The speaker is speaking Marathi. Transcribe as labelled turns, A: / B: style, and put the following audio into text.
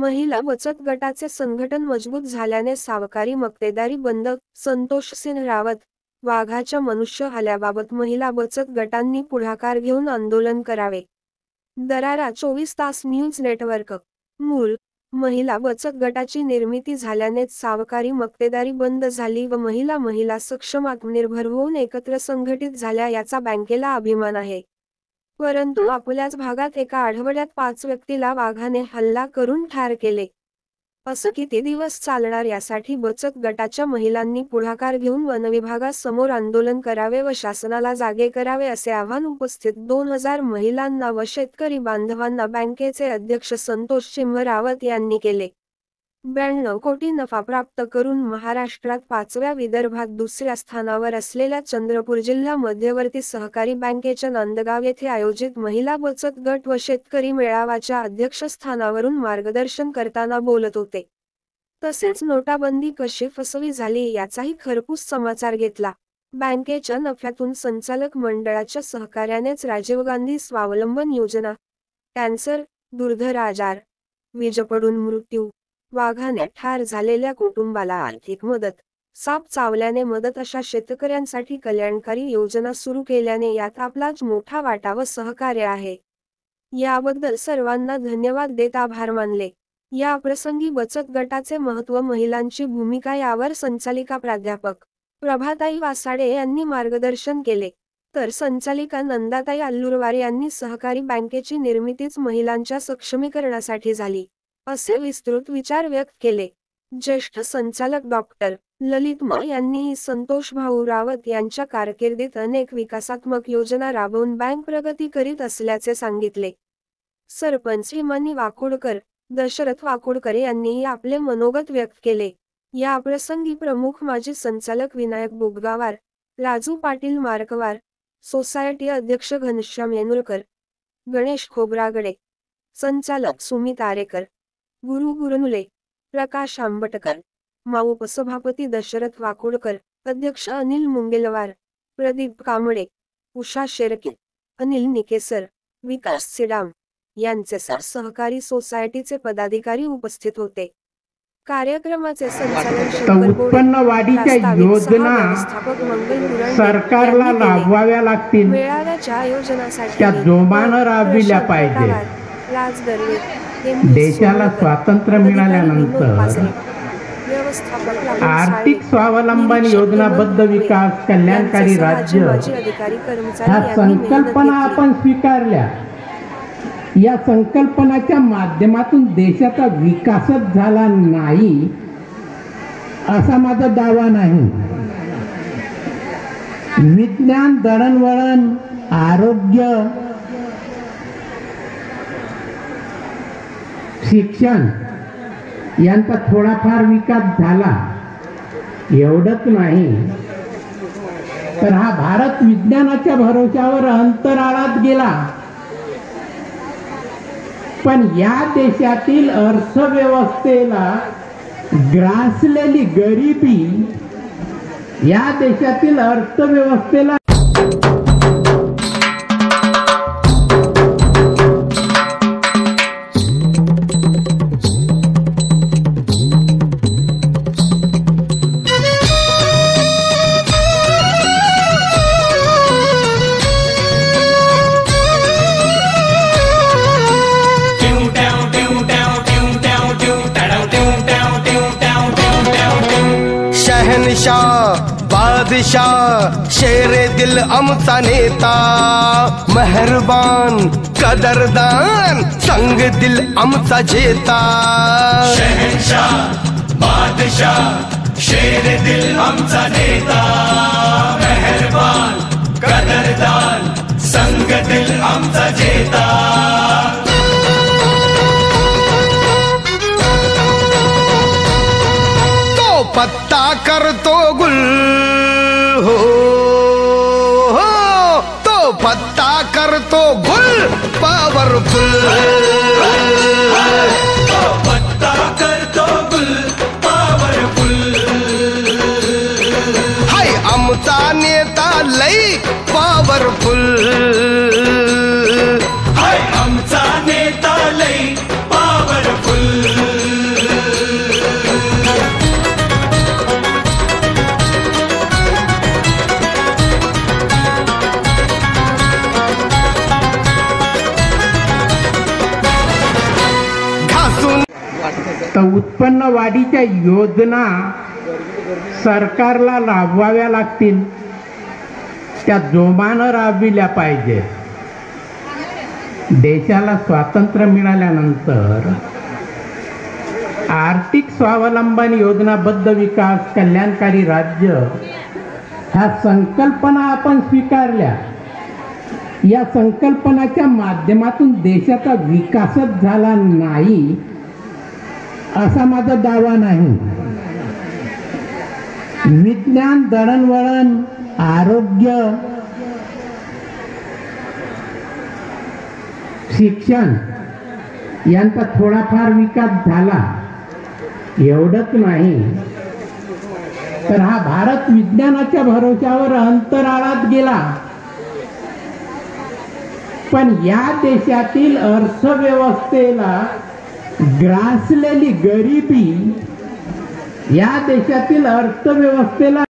A: महिला बचत गटाचे संघटन मजबूत झाल्याने सावकारी मक्तेदारी बंद. संतोषसिंह रावत. वाघाच्या मनुष्य आल्याबाबत महिला बचत गटांनी पुढाकार घेऊन आंदोलन करावे. दरारा 24 तास न्यूज नेटवर्क. मूल. महिला बचत गटाची निर्मिती झाल्यानेच सावकारी मक्तेदारी बंद झाली व महिला सक्षम आत्मनिर्भर होऊन एकत्र संघटित झाल्या याचा बँकेला अभिमान आहे. परंतु आपल्याच भागात एका आठवड्यात 5 व्यक्तीला वाघाने हल्ला करून ठार केले. असं किती दिवस चालणार? यासाठी बचत गटाच्या महिलांनी पुढाकार घेऊन वनविभागासमोर आंदोलन करावे व शासनाला जागे करावे असे आवाहन उपस्थित 2000 महिलांना व शेतकरी बांधवांना बँकेचे अध्यक्ष संतोषसिंह रावत यांनी केले. 92 कोटी नफा प्राप्त करून महाराष्ट्रात 5व्या, विदर्भात 2ऱ्या स्थानावर असलेल्या चंद्रपूर जिल्हा मध्यवर्ती सहकारी बँकेच्या नांदगाव येथे आयोजित महिला बचत गट व शेतकरी मेळाव्याच्या अध्यक्षस्थानावरून मार्गदर्शन करताना बोलत होते. तसेच नोटाबंदी कशी फसवी झाली याचाही खरपूस समाचार घेतला. बँकेच्या नफ्यातून संचालक मंडळाच्या सहकार्यानेच राजीव गांधी स्वावलंबन योजना, कॅन्सर, दुर्धर आजार, वीज पडून मृत्यू, वाघाने ठार झालेल्या कुटुंबाला आर्थिक मदत, साप चावल्याने मदत अशा शेतकऱ्यांसाठी कल्याणकारी योजना सुरू केल्याने यात आपलाच मोठा वाटा व सहकार्य आहे. याबद्दल सर्वांना धन्यवाद देत आभार मानले. या प्रसंगी बचत गटाचे महत्त्व, महिलांची भूमिका यावर संचालिका प्राध्यापक प्रभाताई वासाडे यांनी मार्गदर्शन केले. तर संचालिका नंदाताई अल्लुरवार यांनी सहकारी बँकेची निर्मितीच महिलांच्या सक्षमीकरणासाठी झाली असे विस्तृत विचार व्यक्त केले. ज्येष्ठ संचालक डॉक्टर ललित म यांनीही संतोष भाऊ रावत यांच्या कारकिर्दीत अनेक विकासात्मक योजना राबवून बँक प्रगती करीत असल्याचे सांगितले. सरपंच हिमानी वाकोडकर, दशरथ वाकोडकर यांनीही आपले मनोगत व्यक्त केले. या प्रसंगी प्रमुख माजी संचालक विनायक बुगगावार, राजू पाटील मार्कवार, सोसायटी अध्यक्ष घनश्याम येनुलकर, गणेश खोब्रागडे, संचालक सुमित आरेकर, गुरु गुरनुले, प्रकाश आंबटकर, उपसभापती दशरथ वाकोडकर, अध्यक्ष अनिल मुंगेलवार, प्रदीप कांबळे, उषा शेरके, अनिल निकेसर, विकास सिडाम यांचे सहकारी सोसायटीचे पदाधिकारी उपस्थित होते. कार्यक्रमाचे संचालन
B: उत्पन्न वाढीच्या योजना सरकारला राबवाव्या लागतील.
A: मेळाव्याच्या आयोजनासाठी
B: त्या जोमानं राबविल्या पाहिजे. देशाला स्वातंत्र्य मिळाल्यानंतर आर्थिक स्वावलंबन, योजनाबद्ध विकास, कल्याणकारी राज्य ह्या संकल्पना आपण स्वीकारल्या. या संकल्पनाच्या माध्यमातून देशाचा विकासच झाला नाही असा माझा दावा नाही. विज्ञान, दळणवळण, आरोग्य, शिक्षण यांचा थोडाफार विकास झाला, एवढंच नाही तर हा भारत विज्ञानाच्या भरोश्यावर अंतराळात गेला. पण या देशातील अर्थव्यवस्थेला ग्रासलेली गरिबी, या देशातील अर्थव्यवस्थेला
C: बादशाह शेरे दिल आमचा नेता, मेहरबान कदरदान संग दिल आमचा जेता.
D: शहनशाह बादशाह शेरे दिल आमचा नेता, मेहरबान कदरदान संग दिल आमचा जेता.
C: तो पत्ता करतो गुल हो, तो पत्ता करतो गुल पॉवरफुल.
D: तो पत्ता करतो गुल पॉवरफुल.
C: हाय आमचा नेता लई पॉवरफुल.
D: हाय आमचा नेता लई पॉवरफुल.
B: तर उत्पन्न वाढीच्या योजना सरकारला राबवाव्या लागतील, त्या जोमानं राबविल्या पाहिजे. देशाला स्वातंत्र्य मिळाल्यानंतर आर्थिक स्वावलंबन, योजनाबद्ध विकास, कल्याणकारी राज्य ह्या संकल्पना आपण स्वीकारल्या. या संकल्पनाच्या माध्यमातून देशाचा विकासच झाला नाही असा माझा दावा नाही. विज्ञान, दळणवळण, आरोग्य, शिक्षण यांचा थोडाफार विकास झाला, एवढंच नाही तर हा भारत विज्ञानाच्या भरोश्यावर अंतराळात गेला. पण या देशातील अर्थव्यवस्थेला ग्रासलेली गरिबी, या देशातील अर्थव्यवस्थेला